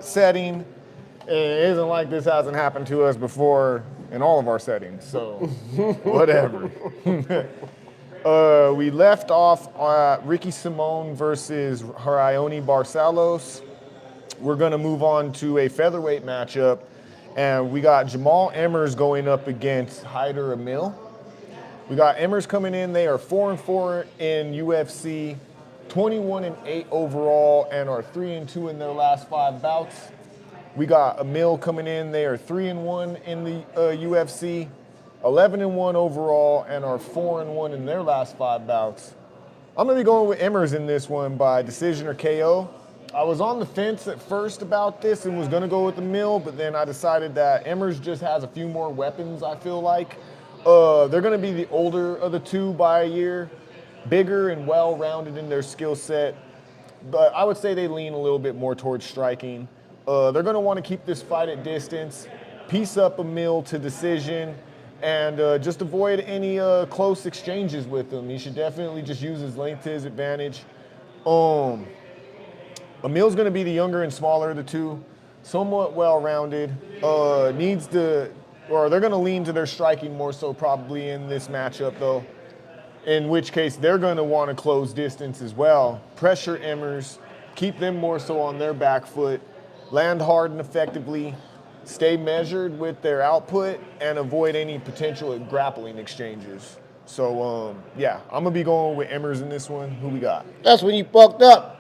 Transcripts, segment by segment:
setting. And it isn't like this hasn't happened to us before in all of our settings, so whatever. We left off Ricky Simone versus Ione Barcelos. We're going to move on to a featherweight matchup, and we got Jamal Emmers going up against Haider Emil. We got Emmers coming in. They are 4-4 in UFC, 21-8 overall, and are 3-2 in their last 5 bouts. We got Emil coming in. They are 3-1 in the UFC, 11-1 overall, and are 4-1 in their last 5 bouts. I'm going to be going with Emmers in this one by decision or KO. I was on the fence at first about this and was going to go with Emil, but then I decided that Emmers just has a few more weapons, I feel like. They're going to be the older of the two by a year, bigger and well-rounded in their skill set, but I would say they lean a little bit more towards striking. They're going to want to keep this fight at distance, piece up Emil to decision, and just avoid any close exchanges with him. He should definitely just use his length to his advantage. Emil's going to be the younger and smaller of the two, somewhat well-rounded. They're going to lean to their striking more so probably in this matchup, though, in which case they're going to want to close distance as well. Pressure Emmers, keep them more so on their back foot, land hard and effectively, stay measured with their output, and avoid any potential grappling exchanges. So, yeah, I'm going to be going with Emmers in this one. Who we got? That's when you fucked up.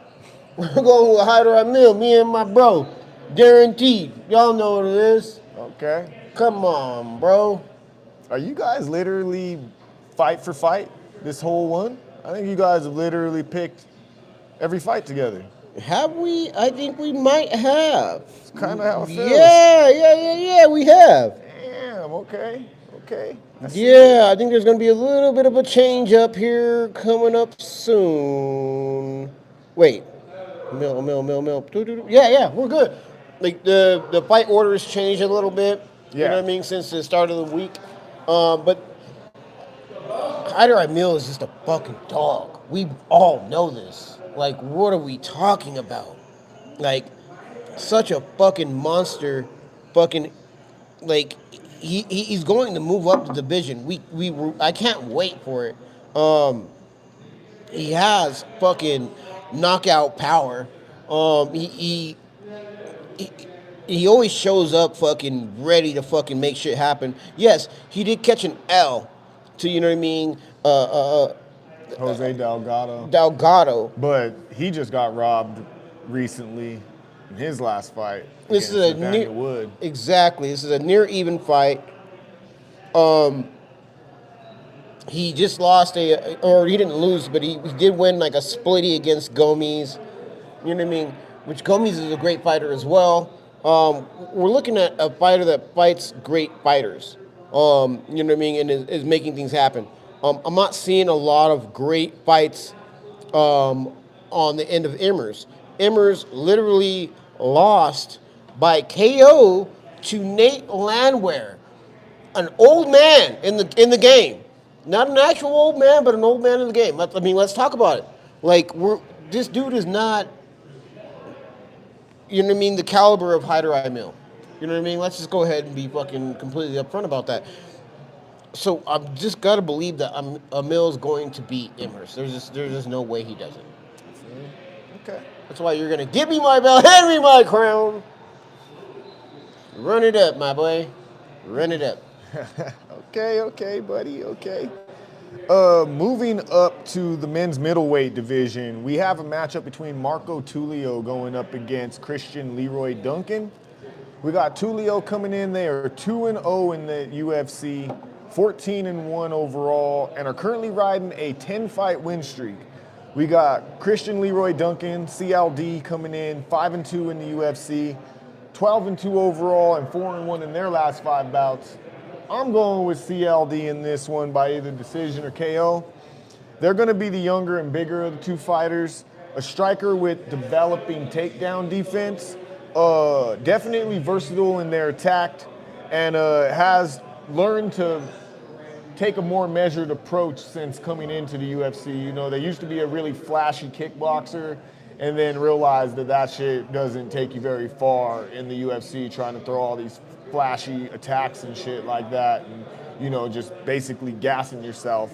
We're going with Haider Emil, me and my bro. Guaranteed. Y'all know what it is. Okay. Come on, bro. Are you guys literally fight for fight this whole one? I think you guys have literally picked every fight together. Have we? I think we might have. It's kind of how it feels. Yeah, we have. Damn, okay. Yeah, I think there's going to be a little bit of a change up here coming up soon. Wait. Mil. Yeah, we're good. Like, the fight order has changed a little bit. Yeah. You know what I mean? Since the start of the week. But Haider Emil is just a fucking dog. We all know this. Like, what are we talking about? Like, such a fucking monster. Fucking, like, he's going to move up the division. I can't wait for it. He has fucking knockout power. He always shows up fucking ready to fucking make shit happen. Yes, he did catch an L to, you know what I mean, Jose Delgado. But he just got robbed recently in his last fight. This is a near Wood. Exactly. This is a near even fight. He just lost or he didn't lose, but he did win like a splitty against Gomes. You know what I mean? Which Gomes is a great fighter as well. We're looking at a fighter that fights great fighters. You know what I mean? And is making things happen. I'm not seeing a lot of great fights on the end of Emmers. Emmers literally lost by KO to Nate Landwehr, an old man in the game. Not an actual old man, but an old man in the game. Let's talk about it. Like, this dude is not, you know what I mean, the caliber of Haider Emil. You know what I mean? Let's just go ahead and be fucking completely upfront about that. So I've just got to believe that Emil's going to beat Emmers. There's just no way he doesn't. Okay. That's why you're going to give me my belt, hand me my crown. Run it up, my boy. Run it up. Okay, buddy, okay. Moving up to the men's middleweight division, we have a matchup between Marco Tulio going up against Christian Leroy Duncan. We got Tulio coming in. They are 2-0 in the UFC, 14-1 overall, and are currently riding a 10-fight win streak. We got Christian Leroy Duncan, CLD, coming in 5-2 in the UFC, 12-2 overall, and 4-1 in their last 5 bouts. I'm going with CLD in this one by either decision or KO. They're going to be the younger and bigger of the two fighters. A striker with developing takedown defense. Definitely versatile in their attack, and has learned to take a more measured approach since coming into the UFC. You know, they used to be a really flashy kickboxer, and then realize that that shit doesn't take you very far in the UFC, trying to throw all these flashy attacks and shit like that, and just basically gassing yourself.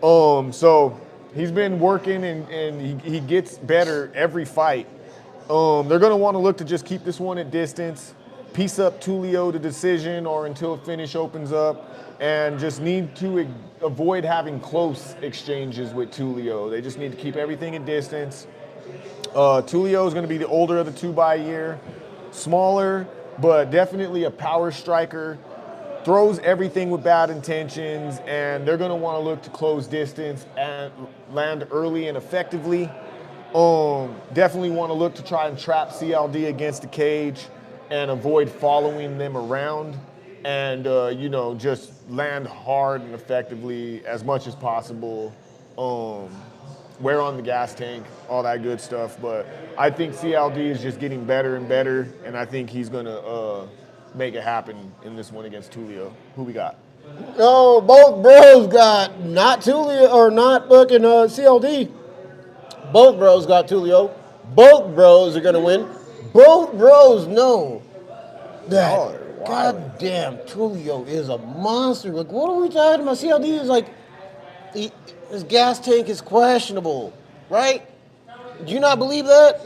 So he's been working, and he gets better every fight. They're going to want to look to just keep this one at distance, piece up Tulio to decision or until a finish opens up, and just need to avoid having close exchanges with Tulio. They just need to keep everything at distance. Tulio is going to be the older of the two by a year, smaller, but definitely a power striker, throws everything with bad intentions, and they're going to want to look to close distance and land early and effectively. Definitely want to look to try and trap CLD against the cage and avoid following them around, and just land hard and effectively as much as possible. Wear on the gas tank, all that good stuff. But I think CLD is just getting better and better, and I think he's gonna make it happen in this one against Tulio. Who we got? No, both bros got not Tulio or not fucking CLD. Both bros got Tulio. Both bros are gonna win. Both bros know that goddamn Tulio is a monster. Like, what are we talking about? CLD is like, his gas tank is questionable, right? Do you not believe that?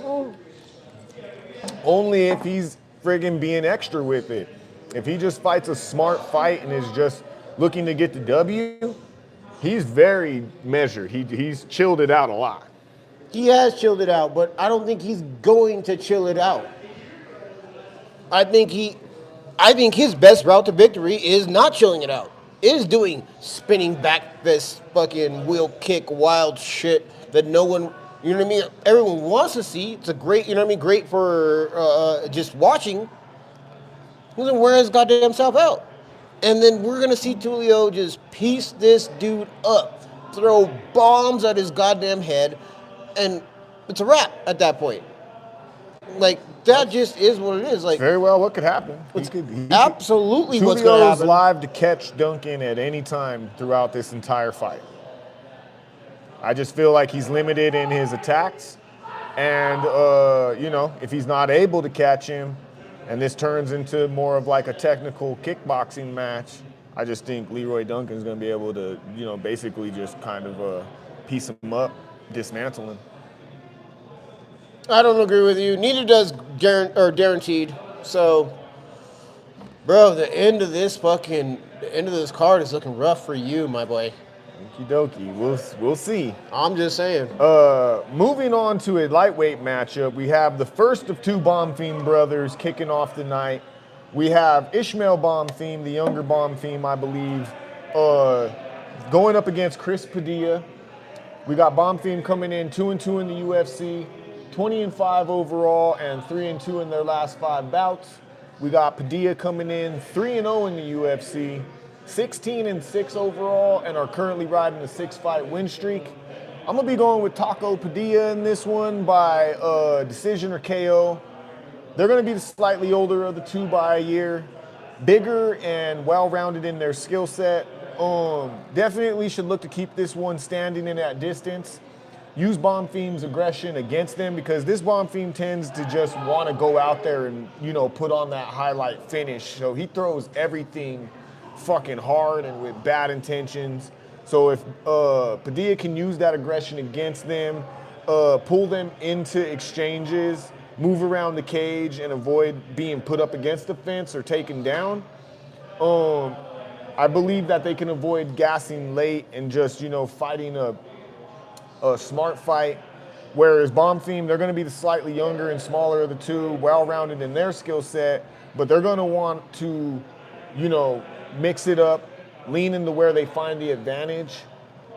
Only if he's friggin' being extra with it. If he just fights a smart fight and is just looking to get the W, he's very measured. He's chilled it out a lot. He has chilled it out, but I don't think he's going to chill it out. I think his best route to victory is not chilling it out. Is doing spinning back fist, fucking wheel kick, wild shit that no one, you know what I mean? Everyone wants to see. It's a great, you know what I mean? Great for just watching. He's gonna wear his goddamn self out. And then we're gonna see Tulio just piece this dude up, throw bombs at his goddamn head, and it's a wrap at that point. Like, that just is what it is. Like, very well, what could happen? Absolutely what's going to Tulio's happen. live to catch Duncan at any time throughout this entire fight. I just feel like he's limited in his attacks. And, if he's not able to catch him, and this turns into more of like a technical kickboxing match, I just think Leroy Duncan's going to be able to, basically just kind of piece him up, dismantle him. I don't agree with you. Neither does Guaranteed. So, bro, the end of this card is looking rough for you, my boy. Okie dokie. We'll see. I'm just saying. Moving on to a lightweight matchup, we have the first of two Bonfim brothers kicking off the night. We have Ishmael Bonfim, the younger Bonfim, I believe, going up against Chris Padilla. We got Bonfim coming in 2-2 in the UFC. 20-5 overall and 3-2 in their last 5 bouts. We got Padilla coming in 3-0 in the UFC, 16-6 overall, and are currently riding a 6-fight win streak. I'm gonna be going with Taco Padilla in this one by decision or KO. They're gonna be the slightly older of the two by a year, bigger and well-rounded in their skill set. Definitely should look to keep this one standing in that distance. Use Bonfim's aggression against them, because this Bonfim tends to just want to go out there and, put on that highlight finish. So he throws everything fucking hard and with bad intentions. So if Padilla can use that aggression against them, pull them into exchanges, move around the cage and avoid being put up against the fence or taken down, I believe that they can avoid gassing late and just, fighting a smart fight. Whereas Bonfim, they're going to be the slightly younger and smaller of the two, well-rounded in their skill set, but they're going to want to, mix it up, lean into where they find the advantage,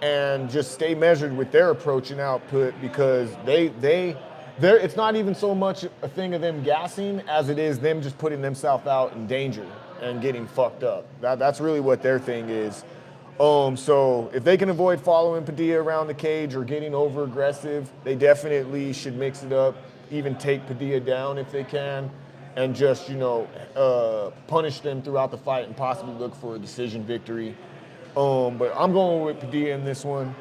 and just stay measured with their approach and output, because it's not even so much a thing of them gassing as it is them just putting themselves out in danger and getting fucked up. That's really what their thing is. So if they can avoid following Padilla around the cage or getting over aggressive, they definitely should mix it up, even take Padilla down if they can, and just, punish them throughout the fight and possibly look for a decision victory. But I'm going with Padilla in this one.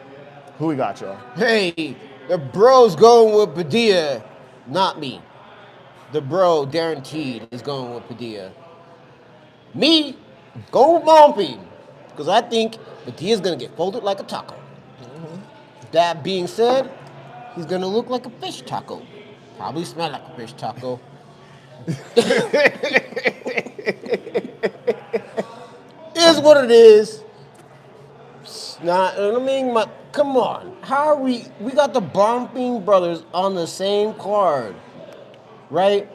Who we got, y'all? Hey, The bro's going with Padilla, not me. The bro, guaranteed, is going with Padilla. Me, go with Bonfim, because I think Padilla's going to get folded like a taco. That being said, he's going to look like a fish taco. Probably smell like a fish taco. Is what it is. It's not, I mean, come on. How are we got the Bonfim brothers on the same card, right?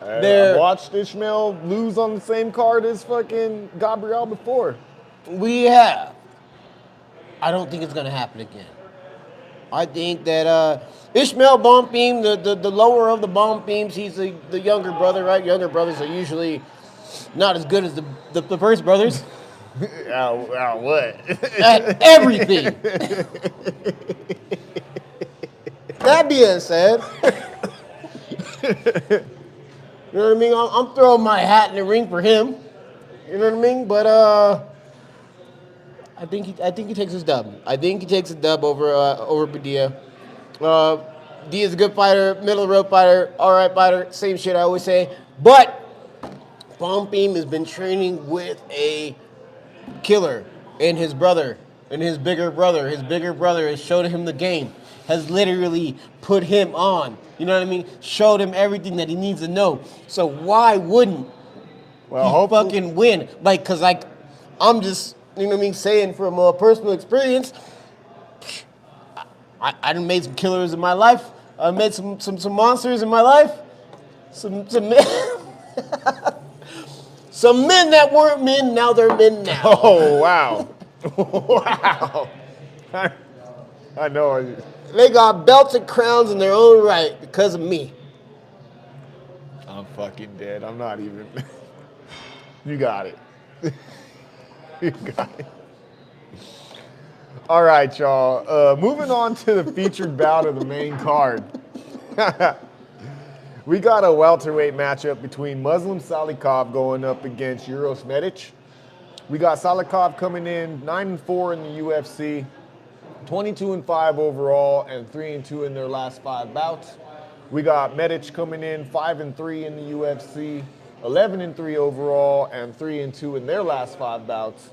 I watched Schnell lose on the same card as fucking Gabriel before. We have. I don't think it's going to happen again. I think that Ishmael Bonfim, the lower of the Bonfims, he's the younger brother, right? Younger brothers are usually not as good as the first brothers. What? At everything. That being said, you know what I mean? I'm throwing my hat in the ring for him. You know what I mean? But I think he takes his dub. I think he takes a dub over Padilla. Dia's a good fighter, middle of the road fighter, all right fighter, same shit I always say. But Bonfim has been training with a killer and his brother and his bigger brother. His bigger brother has showed him the game, has literally put him on. You know what I mean? Showed him everything that he needs to know. So why wouldn't he fucking win? Like, cause like, I'm just, you know what I mean, saying from personal experience, I done made some killers in my life. I made some monsters in my life. Some men, some men that weren't men, now they're men now. Oh, wow. Wow. I know. They got belts and crowns in their own right because of me. I'm fucking dead. I'm not even. You got it. You got it. All right, y'all. Moving on to the featured bout of the main card. We got a welterweight matchup between Muslim Salikhov going up against Uros Medic. We got Salikhov coming in 9-4 in the UFC, 22-5 overall, and 3-2 in their last 5 bouts. We got Medic coming in 5-3 in the UFC, 11-3 overall, and 3-2 in their last 5 bouts.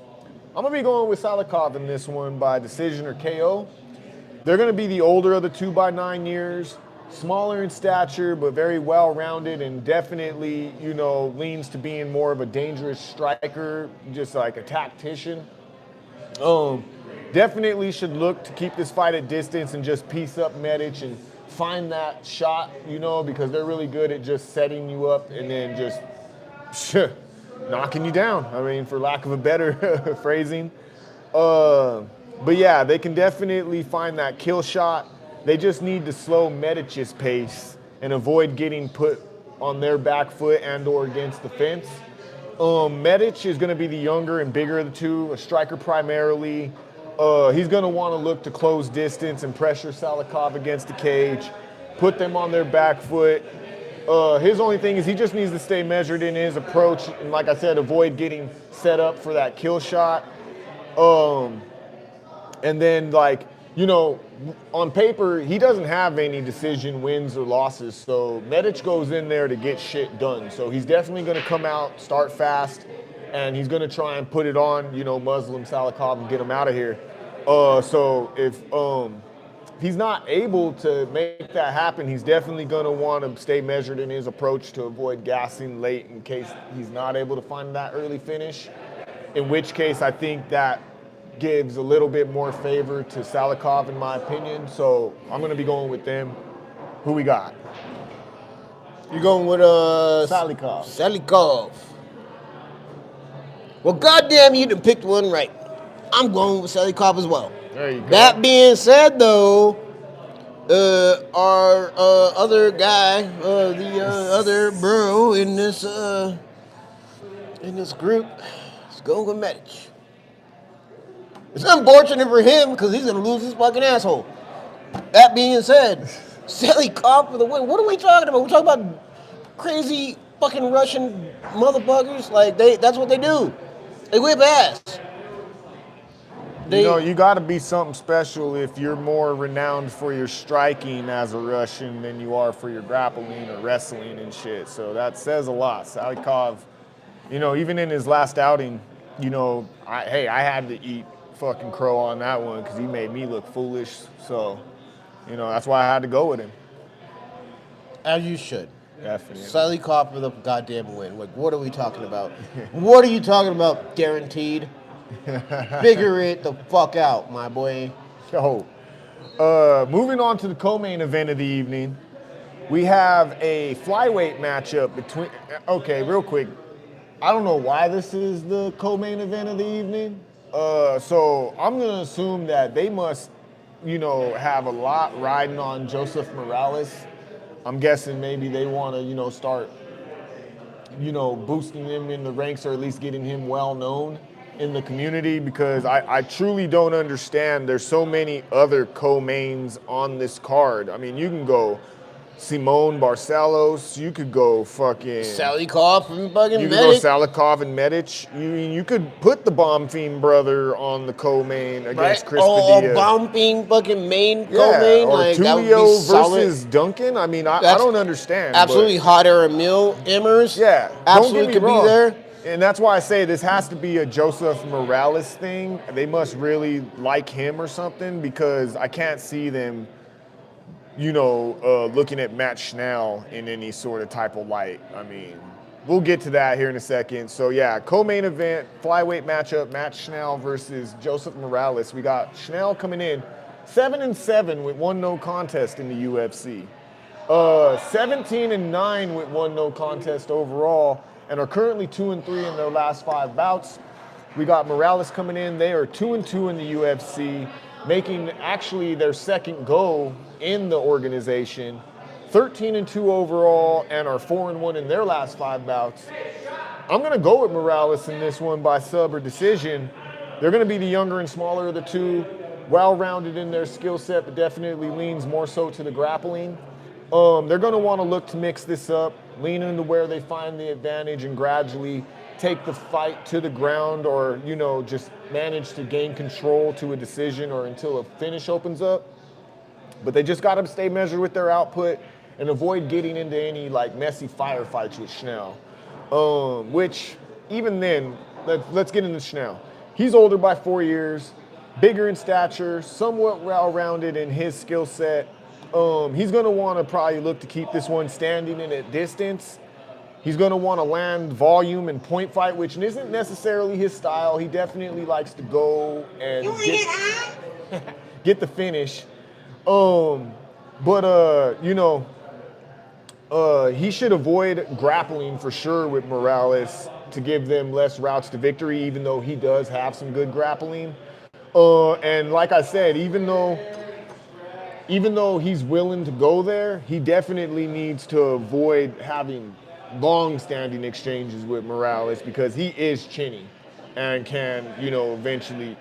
I'm going to be going with Salikhov in this one by decision or KO. They're going to be the older of the two by 9 years, smaller in stature, but very well-rounded and definitely, you know, leans to being more of a dangerous striker, just like a tactician. Definitely should look to keep this fight at distance and just piece up Medic and find that shot, you know, because they're really good at just setting you up and then just knocking you down. I mean, for lack of a better phrasing. But yeah, they can definitely find that kill shot. They just need to slow Medic's pace and avoid getting put on their back foot and or against the fence. Medic is going to be the younger and bigger of the two, a striker primarily. He's going to want to look to close distance and pressure Salikhov against the cage, put them on their back foot. His only thing is he just needs to stay measured in his approach and, like I said, avoid getting set up for that kill shot. And then, like, you know, on paper, he doesn't have any decision wins or losses. So Medic goes in there to get shit done. So he's definitely going to come out, start fast, and he's going to try and put it on, you know, Muslim Salikhov and get him out of here. So if he's not able to make that happen, he's definitely going to want to stay measured in his approach to avoid gassing late in case he's not able to find that early finish. In which case, I think that gives a little bit more favor to Salikhov, in my opinion. So I'm going to be going with them. Who we got? You're going with Salikhov. Salikhov. Well, goddamn, you done picked one right. I'm going with Salikhov as well. There you go. That being said, though, our other guy, the other bro in this group, is going with Medic. It's unfortunate for him because he's gonna lose his fucking asshole. That being said, Salikhov for the win. What are we talking about? We're talking about crazy fucking Russian motherfuckers. Like that's what they do. They whip ass. You got to be something special if you're more renowned for your striking as a Russian than you are for your grappling or wrestling and shit. So that says a lot. Salikhov, even in his last outing, I had to eat fucking crow on that one because he made me look foolish. So, that's why I had to go with him. As you should. Definitely. Salikhov for the goddamn win. Like, what are we talking about? What are you talking about? Guaranteed. Figure it the fuck out, my boy. Yo, moving on to the co-main event of the evening, we have a flyweight matchup between. Okay, real quick. I don't know why this is the co-main event of the evening. So I'm gonna assume that they must, have a lot riding on Joseph Morales. I'm guessing maybe they want to, start, boosting him in the ranks or at least getting him well known in the community because I truly don't understand. There's so many other co-mains on this card. I mean, you can go Simone Barcelos, you could go fucking Salikhov and fucking you Medic. could go Salikhov and Medic. You could put the Bonfim brother on the co-main against Chris Padilla. Bonfim fucking main co-main. Or like, Tulio versus solid. Duncan. I mean, I don't understand. Absolutely hot Emil Emmers. Yeah, absolutely could be there. And that's why I say this has to be a Joseph Morales thing. They must really like him or something because I can't see them, looking at Matt Schnell in any sort of type of light. I mean, we'll get to that here in a second. So yeah, co-main event, flyweight matchup, Matt Schnell versus Joseph Morales. We got Schnell coming in 7-7 with one no contest in the UFC. 17-9 with one no contest overall, and are currently 2-3 in their last 5 bouts. We got Morales coming in. They are 2-2 in the UFC, making actually their second go in the organization. 13-2 overall, and are 4-1 in their last 5 bouts. I'm gonna go with Morales in this one by sub or decision. They're gonna be the younger and smaller of the two, well-rounded in their skill set, but definitely leans more so to the grappling. They're gonna wanna look to mix this up, lean into where they find the advantage and gradually take the fight to the ground or, just manage to gain control to a decision or until a finish opens up. But they just got to stay measured with their output and avoid getting into any messy firefights with Schnell. Which even then, let's get into Schnell. He's older by 4 years, bigger in stature, somewhat well-rounded in his skill set. He's going to want to probably look to keep this one standing in at distance. He's going to want to land volume and point fight, which isn't necessarily his style. He definitely likes to go and get the finish. He should avoid grappling for sure with Morales to give them less routes to victory, even though he does have some good grappling. And like I said, even though he's willing to go there, he definitely needs to avoid having long-standing exchanges with Morales because he is chinny and can, eventually,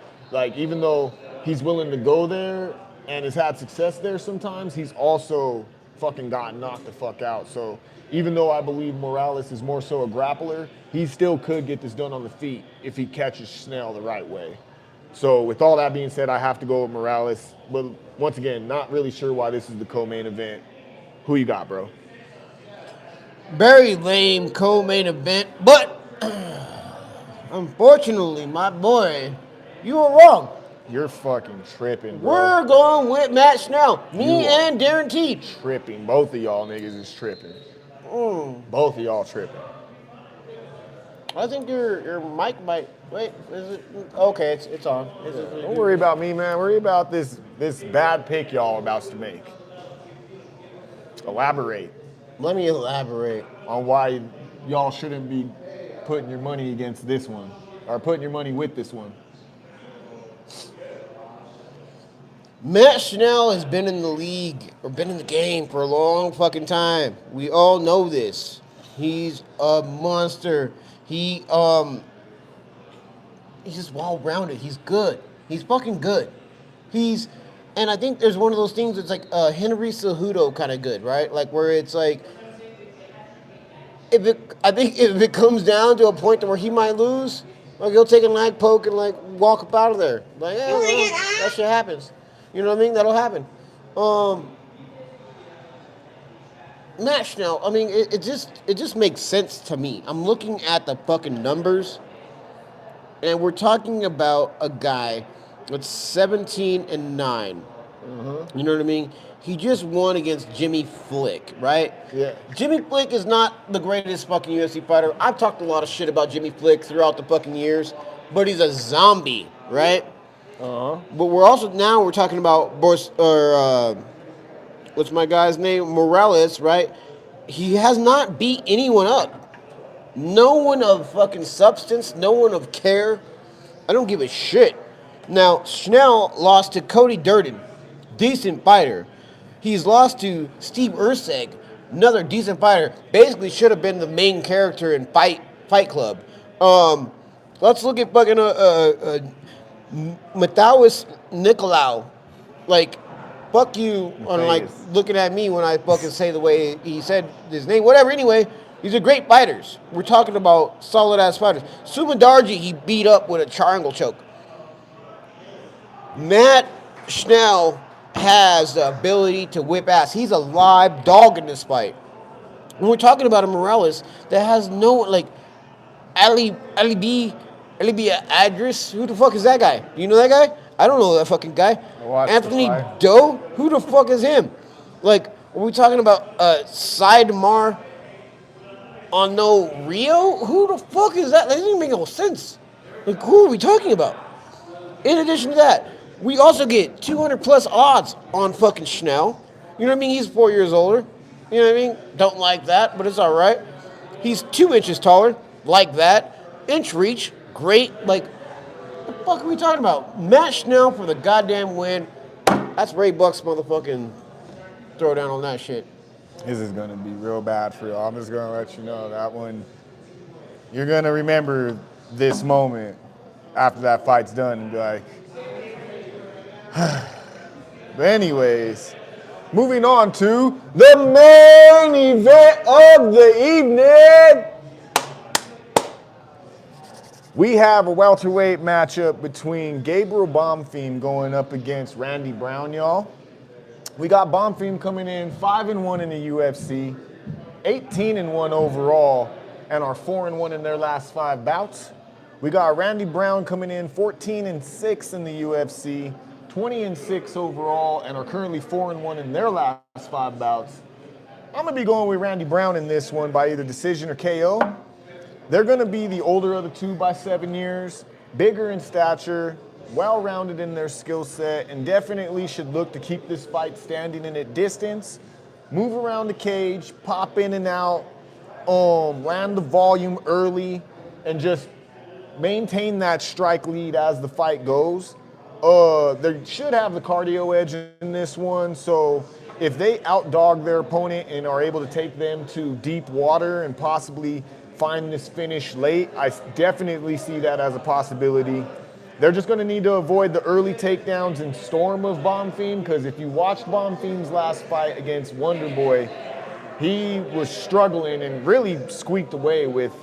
even though he's willing to go there and has had success there sometimes, he's also fucking gotten knocked the fuck out. So even though I believe Morales is more so a grappler, he still could get this done on the feet if he catches Schnell the right way. So with all that being said, I have to go with Morales. But once again, not really sure why this is the co-main event. Who you got, bro? Very lame co-main event, but unfortunately, my boy, you were wrong. You're fucking tripping, bro. We're going with Matt Schnell. Me and Darren T. Tripping. Both of y'all niggas is tripping. Both of y'all tripping. I think your mic might. Wait, is it? Okay, it's on. Don't worry about me, man. Worry about this bad pick y'all about to make. Elaborate. Let me elaborate on why y'all shouldn't be putting your money against this one or putting your money with this one. Matt Schnell has been in the league or been in the game for a long fucking time. We all know this. He's a monster. He's just well-rounded. He's good. He's fucking good. And I think there's one of those things that's like Henry Cejudo kind of good, right? Like where it's like, I think if it comes down to a point to where he might lose, Like he'll take a leg poke and like walk up out of there. Like, yeah, well, that shit happens. You know what I mean? That'll happen. Um, Matt Schnell, I mean, it just makes sense to me. I'm looking at the fucking numbers, and we're talking about a guy that's 17-9. You know what I mean? He just won against Jimmy Flick, right? Yeah. Jimmy Flick is not the greatest fucking UFC fighter. I've talked a lot of shit about Jimmy Flick throughout the fucking years, but he's a zombie, right? But we're talking about what's my guy's name? Morales, right? He has not beat anyone up. No one of fucking substance, no one of care. I don't give a shit. Now, Schnell lost to Cody Durden, decent fighter. He's lost to Steve Urseg, another decent fighter. Basically, should have been the main character in Fight Club. Let's look at fucking Matthias Nicolau. Like, fuck you on like Famous. looking at me when I fucking say the way he said his name. Whatever. Anyway, these are great fighters. We're talking about solid ass fighters. Sumandarji he beat up with a triangle choke. Matt Schnell has the ability to whip ass. He's a live dog in this fight. When we're talking about a Morales that has no like Ali B Adris, who the fuck is that guy? Do you know that guy? I don't know that fucking guy. watched the Anthony fight. Doe, who the fuck is him? Like, are we talking about Sidemar on no Rio? Who the fuck is that? That doesn't even make no sense. Like, who are we talking about? In addition to that, we also get 200 plus odds on fucking Schnell. You know what I mean? He's 4 years older. You know what I mean? Don't like that, but it's all right. He's 2 inches taller. Like that. Inch reach. Great. Like, what the fuck are we talking about? Matt Schnell for the goddamn win. That's RayBuck's motherfucking throwdown on that shit. This is going to be real bad for y'all. I'm just going to let you know that one. You're going to remember this moment after that fight's done and be like, but anyways, moving on to the main event of the evening. We have a welterweight matchup between Gabriel Bonfim going up against Randy Brown, y'all. We got Bonfim coming in 5-1 in the UFC, 18-1 overall, and are 4-1 in their last 5 bouts. We got Randy Brown coming in 14-6 in the UFC, 20-6 overall, and are currently 4-1 in their last 5 bouts. I'm gonna be going with Randy Brown in this one by either decision or KO. They're gonna be the older of the two by 7 years, bigger in stature, well-rounded in their skill set, and definitely should look to keep this fight standing in at distance, move around the cage, pop in and out, land the volume early, and just maintain that strike lead as the fight goes. They should have the cardio edge in this one, so if they outdog their opponent and are able to take them to deep water and possibly find this finish late, I definitely see that as a possibility. They're just going to need to avoid the early takedowns and storm of Bonfim, because if you watched Bonfim's last fight against Wonderboy, he was struggling and really squeaked away with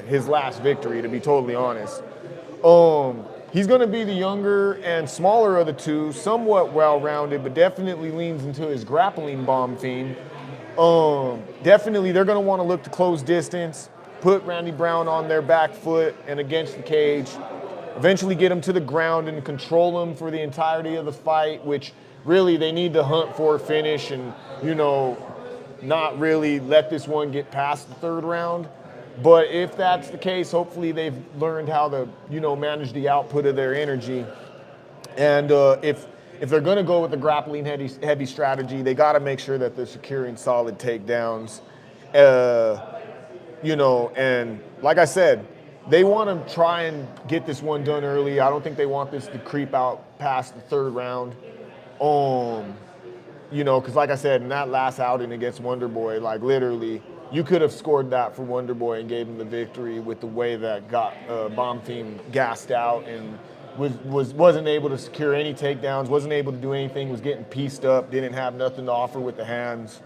his last victory, to be totally honest. He's going to be the younger and smaller of the two, somewhat well-rounded, but definitely leans into his grappling Bonfim. Definitely, they're going to want to look to close distance, put Randy Brown on their back foot and against the cage, eventually get him to the ground and control him for the entirety of the fight, which really they need to hunt for a finish and, not really let this one get past the 3rd round. But if that's the case, hopefully they've learned how to, manage the output of their energy. And if they're going to go with the grappling heavy strategy, they got to make sure that they're securing solid takedowns. And like I said, they want to try and get this one done early. I don't think they want this to creep out past the 3rd round. Because like I said, in that last outing against Wonderboy, like literally, you could have scored that for Wonderboy and gave him the victory with the way that got Bonfim gassed out and wasn't able to secure any takedowns, wasn't able to do anything, was getting pieced up, didn't have nothing to offer with the hands.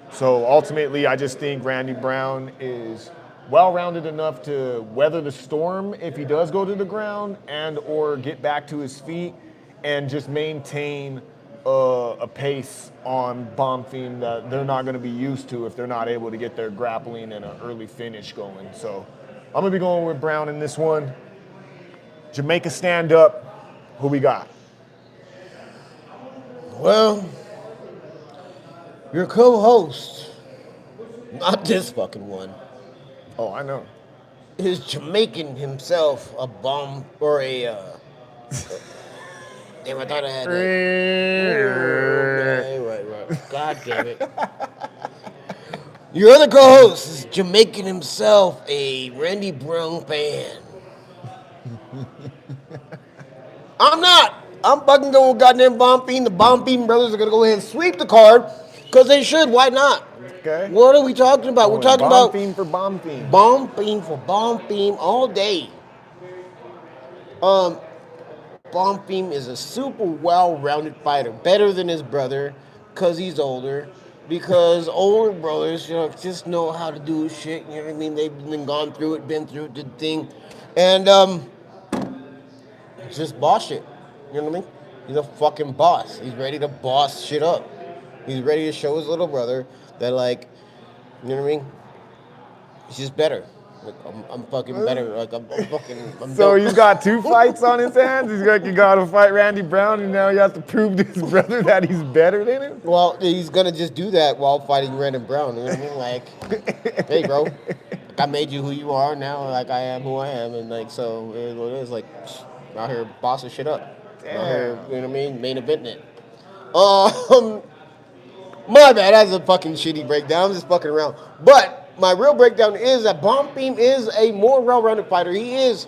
So ultimately, I just think Randy Brown is well-rounded enough to weather the storm if he does go to the ground and or get back to his feet and just maintain a pace on Bonfim that they're not going to be used to if they're not able to get their grappling and an early finish going. So I'm going to be going with Brown in this one. Jamaica stand up. Who we got? Well, your co-host, not this fucking one, Oh, I know. is Jamaican himself a bomb or a damn, I thought I had that. Right. God damn it. Your other co-host is Jamaican himself, a Randy Brown fan. I'm not. I'm fucking going with goddamn Bonfim. The Bonfim brothers are going to go ahead and sweep the card because they should. Why not? Okay. What are we talking about? We're talking about Bonfim for Bonfim. Bonfim for Bonfim all day. Bonfim is a super well-rounded fighter, better than his brother, because he's older. Because older brothers, just know how to do shit. You know what I mean? They've been gone through it, been through it, did the thing, and just boss shit. You know what I mean? He's a fucking boss. He's ready to boss shit up. He's ready to show his little brother that, like, you know what I mean? He's just better. Like, I'm fucking better. Like, I'm So dope. he's got 2 fights on his hands. He's got to fight Randy Brown, and now he has to prove to his brother that he's better than him. Well, he's gonna just do that while fighting Randy Brown. You know what I mean? Like, hey, bro, like, I made you who you are now. Like, I am who I am, and like, so it is what it is. Like, out here bossing shit up. Out here, you know what I mean? Main eventing it. My bad. That's a fucking shitty breakdown. I'm just fucking around. But my real breakdown is that Bonfim is a more well-rounded fighter. He is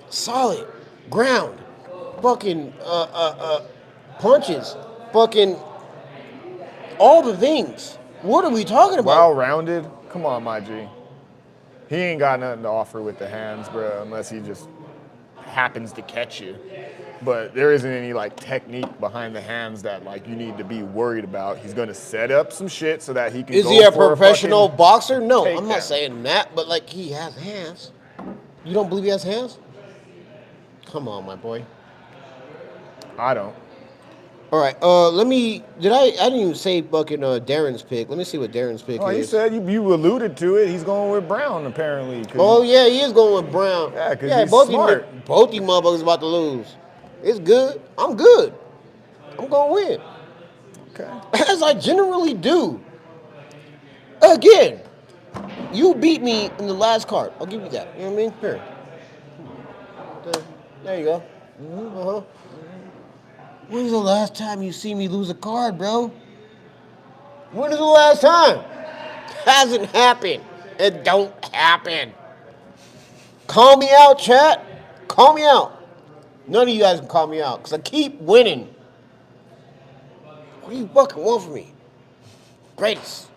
solid, ground, fucking punches, fucking all the things. What are we talking about? Well-rounded? Come on, my G. He ain't got nothing to offer with the hands, bro, unless he just happens to catch you. But there isn't any, like, technique behind the hands that, like, you need to be worried about. He's going to set up some shit so that he can Is go he a for professional fucking boxer? No, I'm takedown. not saying that, but like he has hands. You don't believe he has hands? Come on, my boy. I don't. All right, let me. I didn't even say fucking Darren's pick. Let me see what Darren's pick Oh, is. he said you alluded to it. He's going with Brown apparently. Oh yeah, he is going with Brown. Yeah, 'cause he's both smart. Both these motherfuckers about to lose. It's good. I'm good. I'm gonna win, Okay. as I generally do. Again, you beat me in the last card. I'll give you that. You know what I mean? Here. There you go. Uh-huh. When's the last time you see me lose a card, bro? When is the last time? Hasn't happened. It don't happen. Call me out, chat. Call me out. None of you guys can call me out because I keep winning. What do you fucking want from me? Greatest.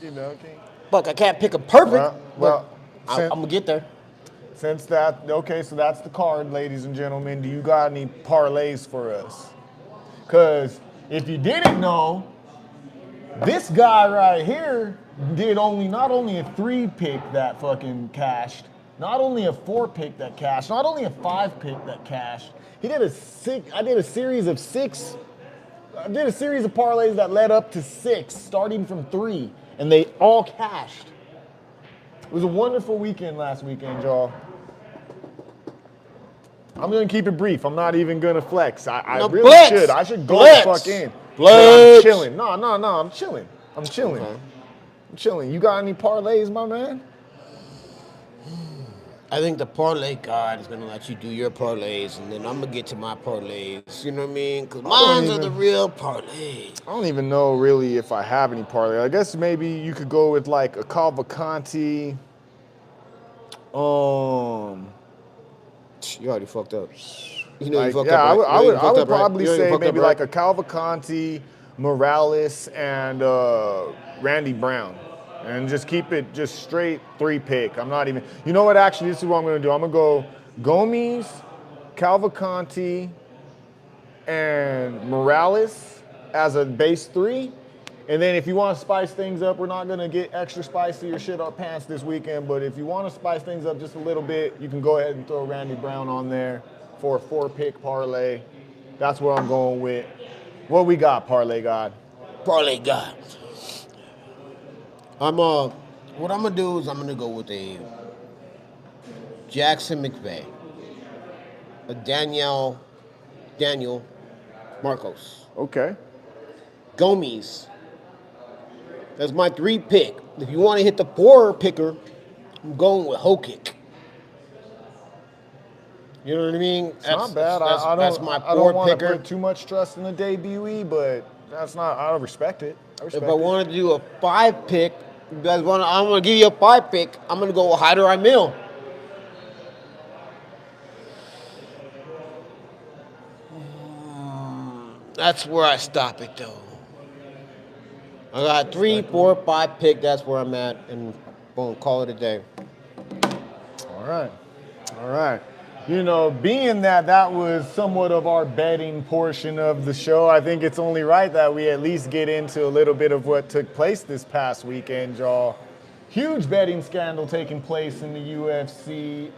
Okay. Fuck, I can't pick a perfect. Well, I'm gonna get there. since that, okay, so that's the card, ladies and gentlemen. Do you got any parlays for us? Because if you didn't know, this guy right here did not only a 3-pick that fucking cashed, not only a 4-pick that cashed, not only a 5-pick that cashed. He did a series of parlays that led up to 6, starting from 3, and they all cashed. It was a wonderful weekend last weekend, y'all. I'm gonna keep it brief. I'm not even gonna flex. I really flex. should. I should go Flex. the fuck in. Flex. But I'm chilling. No, I'm chilling. Okay. I'm chilling. You got any parlays, my man? I think the parlay god is gonna let you do your parlays, and then I'm gonna get to my parlays. You know what I mean? Because mine are the real parlays. I don't even know really if I have any parlay. I guess maybe you could go with like a Cavalcanti. You already fucked up. You know Like, you fucked yeah, up. Right? I would probably You know you say fucked maybe up, like right? a Cavalcanti, Morales, and Randy Brown. And just keep it just straight 3-pick. I'm not even, you know what, actually, this is what I'm going to do. I'm going to go Gomes, Cavalcanti, and Morales as a base 3. And then if you want to spice things up, we're not going to get extra spicy or shit our pants this weekend, but if you want to spice things up just a little bit, you can go ahead and throw Randy Brown on there for a 4-pick parlay. That's what I'm going with. What we got, Parlay God? Parlay God. What I'm gonna do is I'm gonna go with a Jackson McVeigh, a Daniel Marcos, Okay. Gomes. That's my 3-pick. If you want to hit the 4-picker, I'm going with Hokick. You know what I mean? It's not bad. That's my I don't want to 4-picker. put too much trust in the debutee, but that's not. I respect it. If I wanted to do a 5-pick, I'm gonna give you a 5-pick. I'm gonna go with Hyder Emil. That's where I stop it though. I got 3, 4, 5 pick. That's where I'm at, and boom, call it a day. All right. You know, being that was somewhat of our betting portion of the show, I think it's only right that we at least get into a little bit of what took place this past weekend, y'all. Huge betting scandal taking place in the UFC,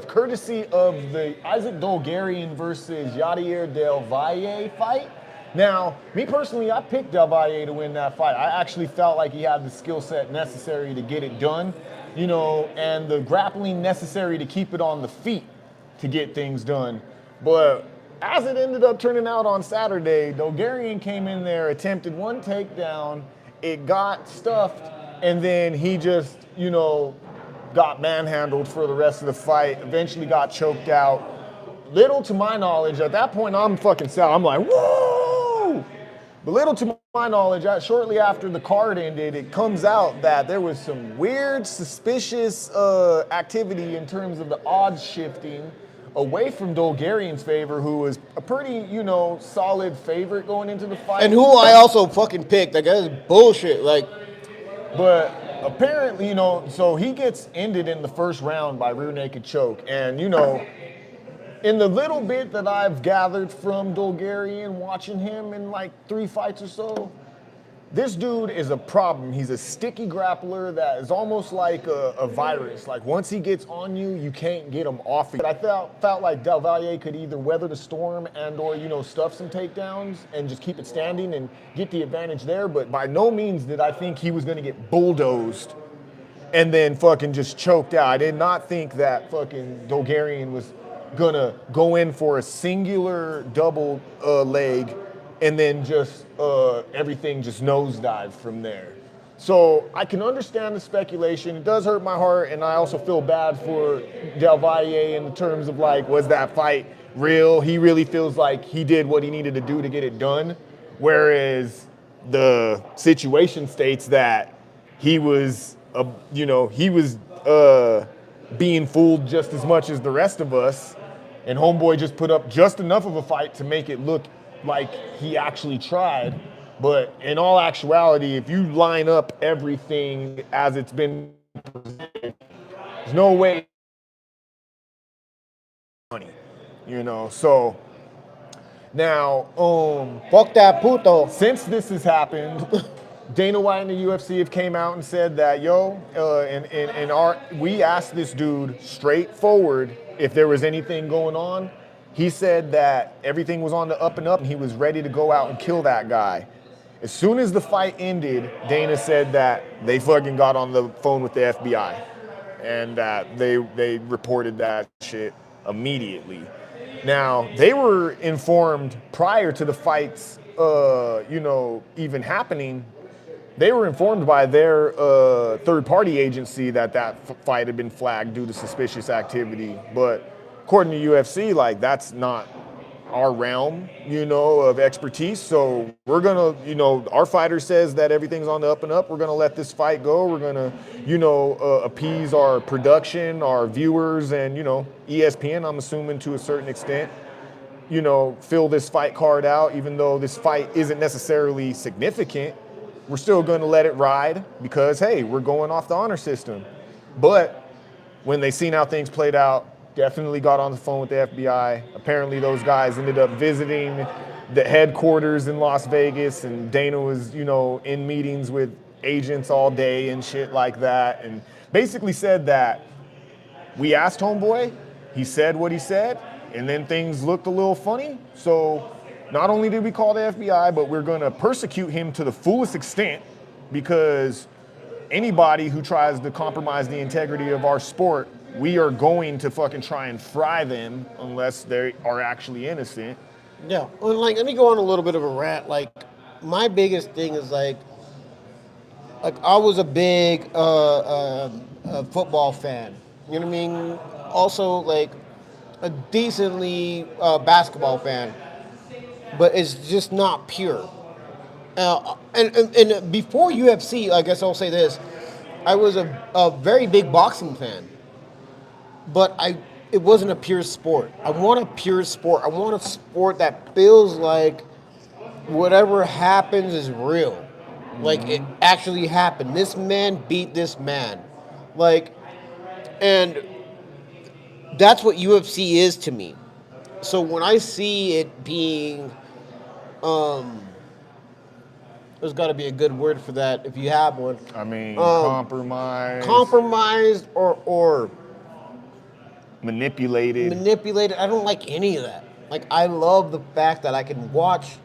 courtesy of the Isaac Dolgarian versus Yadier Del Valle fight. Now, me personally, I picked Del Valle to win that fight. I actually felt like he had the skill set necessary to get it done, you know, and the grappling necessary to keep it on the feet to get things done. But as it ended up turning out on Saturday, Dolgarian came in there, attempted one takedown, it got stuffed, and then he just, you know, got manhandled for the rest of the fight, eventually got choked out. Little to my knowledge, at that point, I'm fucking sad. I'm like, whoa! But little to my knowledge, shortly after the card ended, it comes out that there was some weird, suspicious activity in terms of the odds shifting away from Dolgarian's favor, who was a pretty, you know, solid favorite going into the fight. And who I also fucking picked. Like, that's bullshit. Like, but apparently, you know, so he gets ended in the first round by rear naked choke. And, you know, in the little bit that I've gathered from Dolgarian, watching him in like 3 fights or so, this dude is a problem. He's a sticky grappler that is almost like a virus. Like once he gets on you, you can't get him off of you. I felt like Del Valle could either weather the storm and or, you know, stuff some takedowns and just keep it standing and get the advantage there. But by no means did I think he was going to get bulldozed and then fucking just choked out. I did not think that fucking Dolgarian was gonna go in for a singular double leg and then just everything just nosedived from there. So I can understand the speculation. It does hurt my heart, and I also feel bad for Del Valle in terms of like, was that fight real? He really feels like he did what he needed to do to get it done, whereas the situation states that he was, being fooled just as much as the rest of us, and homeboy just put up just enough of a fight to make it look like he actually tried. But in all actuality, if you line up everything as it's been presented, there's no way money, you know. So now, fuck that puto. since this has happened, Dana White and the UFC have came out and said that, we asked this dude straightforward if there was anything going on. He said that everything was on the up and up and he was ready to go out and kill that guy. As soon as the fight ended, Dana said that they fucking got on the phone with the FBI and that they reported that shit immediately. Now, they were informed prior to the fights, even happening. They were informed by their third-party agency that fight had been flagged due to suspicious activity. But according to UFC, like, that's not our realm, of expertise. So we're gonna, our fighter says that everything's on the up and up. We're gonna let this fight go. We're gonna, appease our production, our viewers, and, ESPN, I'm assuming to a certain extent, fill this fight card out, even though this fight isn't necessarily significant. We're still going to let it ride because, hey, we're going off the honor system. But when they seen how things played out, definitely got on the phone with the FBI. Apparently those guys ended up visiting the headquarters in Las Vegas, and Dana was, in meetings with agents all day and shit like that, and basically said that we asked Homeboy, he said what he said, and then things looked a little funny. So not only did we call the FBI, but we're gonna persecute him to the fullest extent, because anybody who tries to compromise the integrity of our sport, we are going to fucking try and fry them unless they are actually innocent. Yeah. Well, like, let me go on a little bit of a rant. Like, my biggest thing is like I was a big football fan. You know what I mean? Also, like, a decently basketball fan, but it's just not pure. And before UFC, I guess I'll say this: I was a very big boxing fan, but it wasn't a pure sport. I want a pure sport. I want a sport that feels like whatever happens is real. Like, it actually happened. This man beat this man. Like, and that's what UFC is to me. So when I see it being, there's got to be a good word for that if you have one. I mean, compromised or manipulated. I don't like any of that. Like, I love the fact that I can watch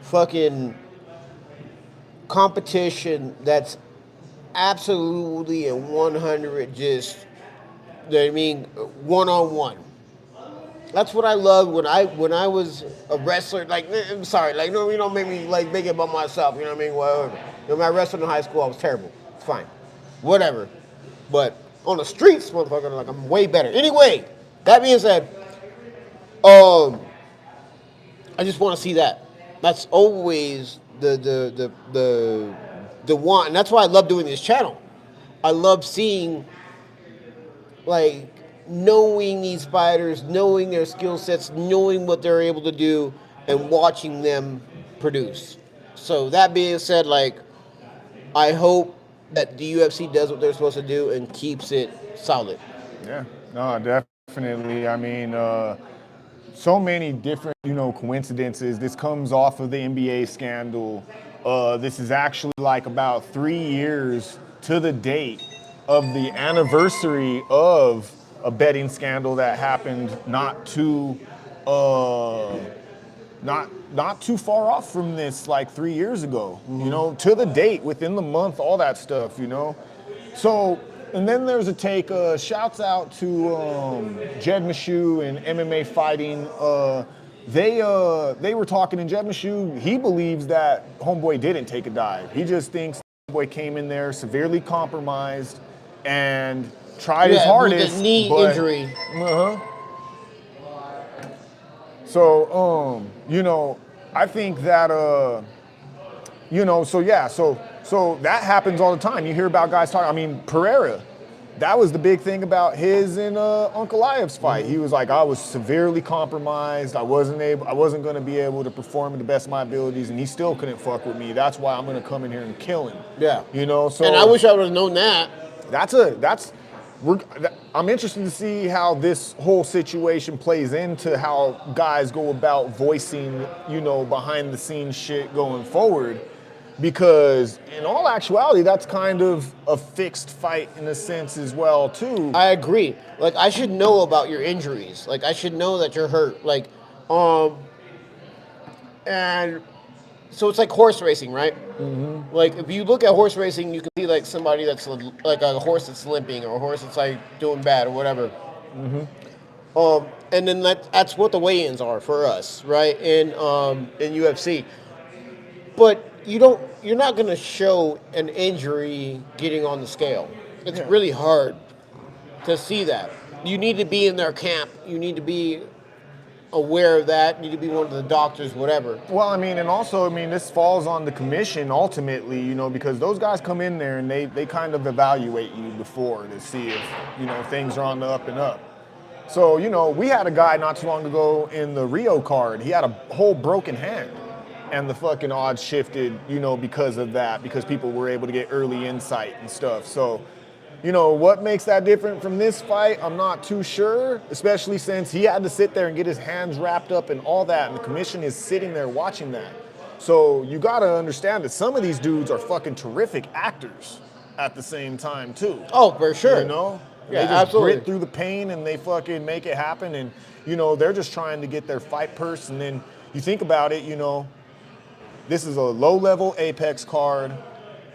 fucking competition that's absolutely a 100 just, you know what I mean, one-on-one. That's what I loved when I was a wrestler. Like, I'm sorry, like, no, you don't make me like make it about myself. You know what I mean? Whatever. When I wrestled in high school, I was terrible. It's fine, whatever. But on the streets, motherfucker, like, I'm way better. Anyway, that being said, I just want to see that. That's always the want, and that's why I love doing this channel. I love seeing, like, knowing these fighters, knowing their skill sets, knowing what they're able to do, and watching them produce. So that being said, like, I hope that the UFC does what they're supposed to do and keeps it solid. Yeah, no, definitely. I mean, so many different, coincidences. This comes off of the NBA scandal. This is actually like about 3 years to the date of the anniversary of a betting scandal that happened not too far off from this, like 3 years ago. To the date, within the month, all that stuff. So, and then there's a take. Shouts out to Jed Meshew and MMA Fighting. They were talking, and Jed Meshew, he believes that Homeboy didn't take a dive. He just thinks Homeboy came in there severely compromised and tried his hardest. With a knee injury. So, I think that, so that happens all the time. You hear about guys talking. I mean, Pereira, that was the big thing about his and Uncle Iev's fight. He was like, I was severely compromised. I wasn't going to be able to perform to the best of my abilities, and he still couldn't fuck with me. That's why I'm going to come in here and kill him. Yeah. So. And I wish I would have known that. I'm interested to see how this whole situation plays into how guys go about voicing, behind the scenes shit going forward. Because in all actuality, that's kind of a fixed fight in a sense as well, too. I agree. Like, I should know about your injuries. Like, I should know that you're hurt. Like, and so it's like horse racing, right? Mm-hmm. Like, if you look at horse racing, you can see, like, somebody that's like a horse that's limping, or a horse that's like doing bad or whatever. Mm-hmm. And then that's what the weigh-ins are for us, right? In UFC. But you're not going to show an injury getting on the scale. It's really hard to see that. You need to be in their camp. You need to be aware of that. You need to be one of the doctors, whatever. Well, I mean, and also, I mean, this falls on the commission ultimately, because those guys come in there and they kind of evaluate you before to see if, things are on the up and up. So, we had a guy not too long ago in the Rio card. He had a whole broken hand. And the fucking odds shifted, because of that, because people were able to get early insight and stuff. So, What makes that different from this fight, I'm not too sure, especially since he had to sit there and get his hands wrapped up and all that, and the commission is sitting there watching that. So you got to understand that some of these dudes are fucking terrific actors at the same time, too. Oh, for sure. Yeah, they just absolutely. grit through the pain and they fucking make it happen, and, they're just trying to get their fight purse, and then you think about it, this is a low-level Apex card,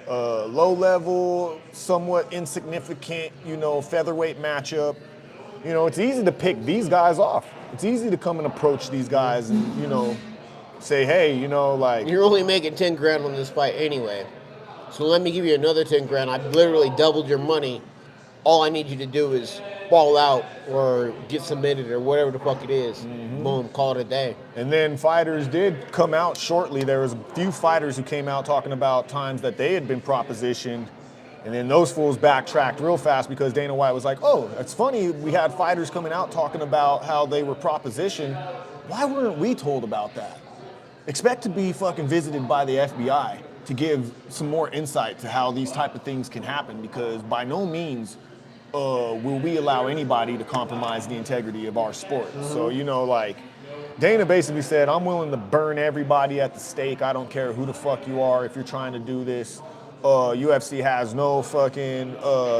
low-level, somewhat insignificant, featherweight matchup. It's easy to pick these guys off. It's easy to come and approach these guys and, say, hey, You're only making 10 grand on this fight anyway. So let me give you another 10 grand. I've literally doubled your money. All I need you to do is fall out or get submitted or whatever the fuck it is. Boom, call it a day. And then fighters did come out shortly. There was a few fighters who came out talking about times that they had been propositioned, and then those fools backtracked real fast because Dana White was like, oh, it's funny, we had fighters coming out talking about how they were propositioned. Why weren't we told about that? Expect to be fucking visited by the FBI to give some more insight to how these type of things can happen, because by no means will we allow anybody to compromise the integrity of our sport. So, Dana basically said, I'm willing to burn everybody at the stake. I don't care who the fuck you are if you're trying to do this. UFC has no fucking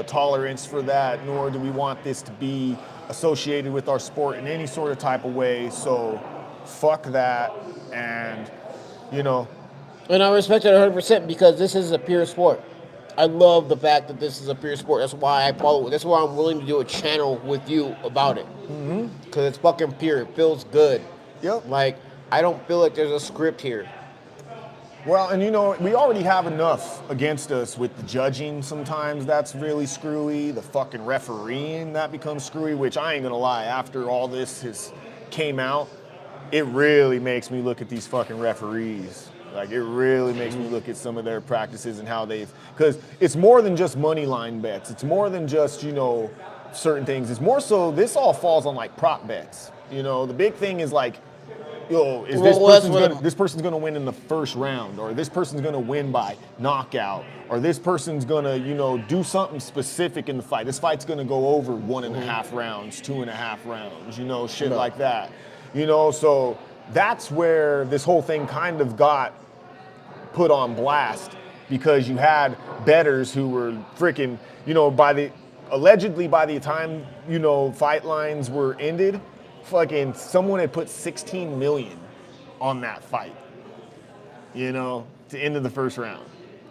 tolerance for that, nor do we want this to be associated with our sport in any sort of type of way. So, fuck that. And, And I respect it 100% because this is a pure sport. I love the fact that this is a pure sport. That's why I follow it. That's why I'm willing to do a channel with you about it. Because it's fucking pure. It feels good. Yep. Like, I don't feel like there's a script here. Well, and we already have enough against us with the judging sometimes. That's really screwy. The fucking refereeing, that becomes screwy, which I ain't gonna lie, after all this came out, it really makes me look at these fucking referees. Like, it really makes me look at some of their practices and how because it's more than just money line bets. It's more than just, certain things. It's more so, this all falls on like prop bets. The big thing is like, this person's gonna win in the first round, or this person's gonna win by knockout, or this person's gonna, do something specific in the fight. This fight's gonna go over 1.5 rounds, 2.5 rounds, shit like that. So that's where this whole thing kind of got put on blast, because you had bettors who were freaking, allegedly by the time, fight lines were ended, fucking someone had put 16 million on that fight, to end of the first round.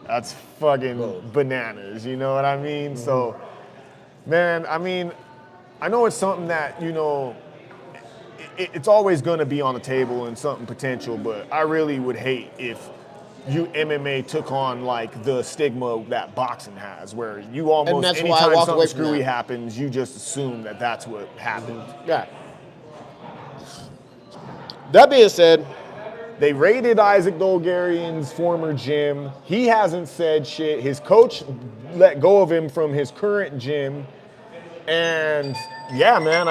That's fucking bananas, you know what I mean? So, man, I know it's something that, it's always going to be on the table and something potential, but I really would hate if MMA took on like the stigma that boxing has, where you almost, anytime something screwy happens, you just assume that that's what happened. Yeah. That being said, they raided Isaac Dolgarian's former gym. He hasn't said shit. His coach let go of him from his current gym. And yeah, man,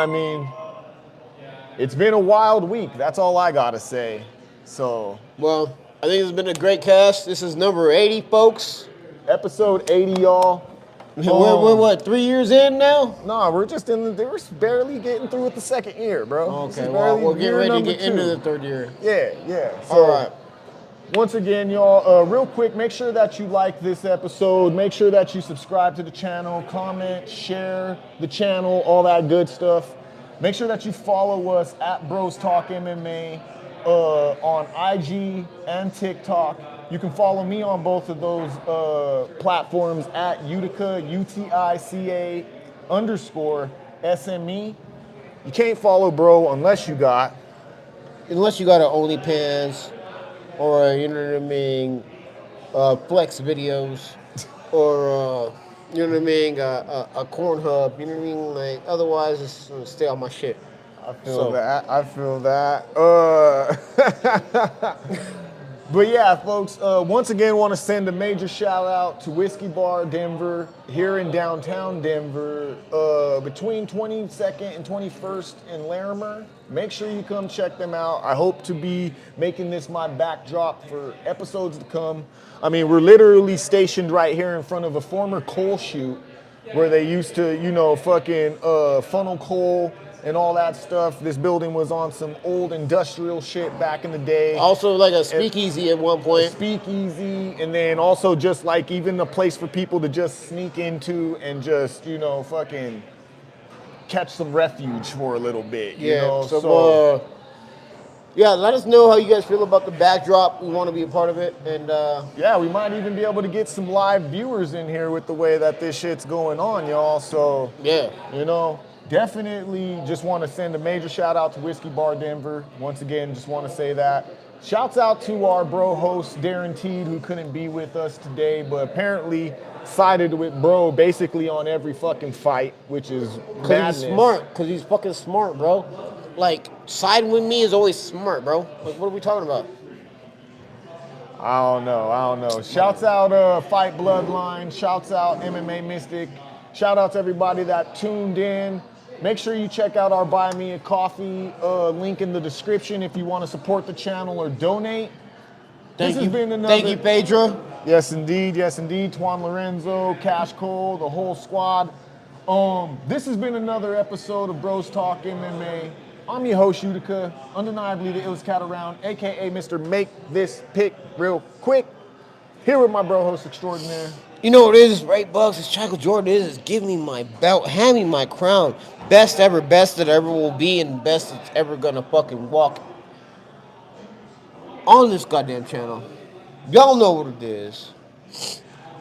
it's been a wild week. That's all I gotta say. So, well, I think it's been a great cast. This is number 80, folks. Episode 80, y'all. We're what, 3 years in now? No, we're just we're barely getting through with the second year, bro. Okay, well, we're getting ready to get into the third year. Yeah. So, all right. Once again, y'all, real quick, make sure that you like this episode. Make sure that you subscribe to the channel, comment, share the channel, all that good stuff. Make sure that you follow us at Bros Talk MMA on IG and TikTok. You can follow me on both of those platforms at UTICA, UTICA _SME. You can't follow bro unless you got an OnlyFans or, flex videos or, a Cornhub, like, otherwise it's gonna stay on my shit. I feel that. But yeah, folks, once again, want to send a major shout out to Whiskey Bar Denver here in downtown Denver, between 22nd and 21st in Larimer. Make sure you come check them out. I hope to be making this my backdrop for episodes to come. We're literally stationed right here in front of a former coal chute where they used to, you know, fucking funnel coal and all that stuff. This building was on some old industrial shit back in the day. Also, like a speakeasy at one point. Speakeasy, and then also just like even a place for people to just sneak into and just, you know, fucking catch some refuge for a little bit. You know, so yeah, let us know how you guys feel about the backdrop. We want to be a part of it, and yeah, we might even be able to get some live viewers in here with the way that this shit's going on, y'all. So yeah, you know, definitely just want to send a major shout out to Whiskey Bar Denver. Once again, just want to say that. Shouts out to our bro host, Darren Teed, who couldn't be with us today, but apparently sided with bro basically on every fucking fight, which is madness. Because he's smart. Because he's fucking smart, bro. Like, siding with me is always smart, bro. Like, what are we talking about? I don't know. Shouts out Fight Bloodline. Shouts out MMA Mystic. Shout out to everybody that tuned in. Make sure you check out our Buy Me a Coffee link in the description if you want to support the channel or donate. Thank you, Pedro. Yes, indeed. Tuan Lorenzo, Cash Cole, the whole squad. This has been another episode of Bros Talk MMA. I'm your host, Utica, undeniably the illest cat around, a.k.a. Mr. Make This Pick Real Quick. Here with my bro host extraordinaire. You know what it is, RayBuck? It's Chaco Jordan. It is give me my belt, hand me my crown. Best ever, best that ever will be, and best that's ever gonna fucking walk on this goddamn channel. Y'all know what it is.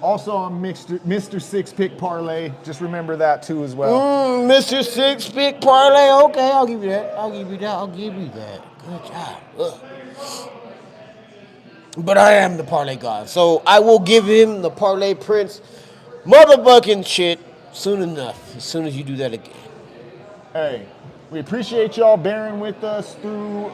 Also, I'm Mr. Six Pick Parlay. Just remember that too as well. Mr. Six Pick Parlay. Okay, I'll give you that. Good job. Ugh. But I am the parlay god, so I will give him the parlay prince motherfucking shit soon enough. As soon as you do that again. Hey, we appreciate y'all bearing with us through,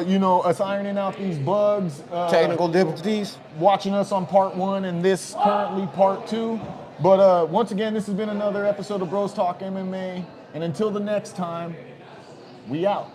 you know, us ironing out these bugs. Technical difficulties. Watching us on part 1 and this currently part 2. But once again, this has been another episode of Bros Talk MMA. And until the next time, we out.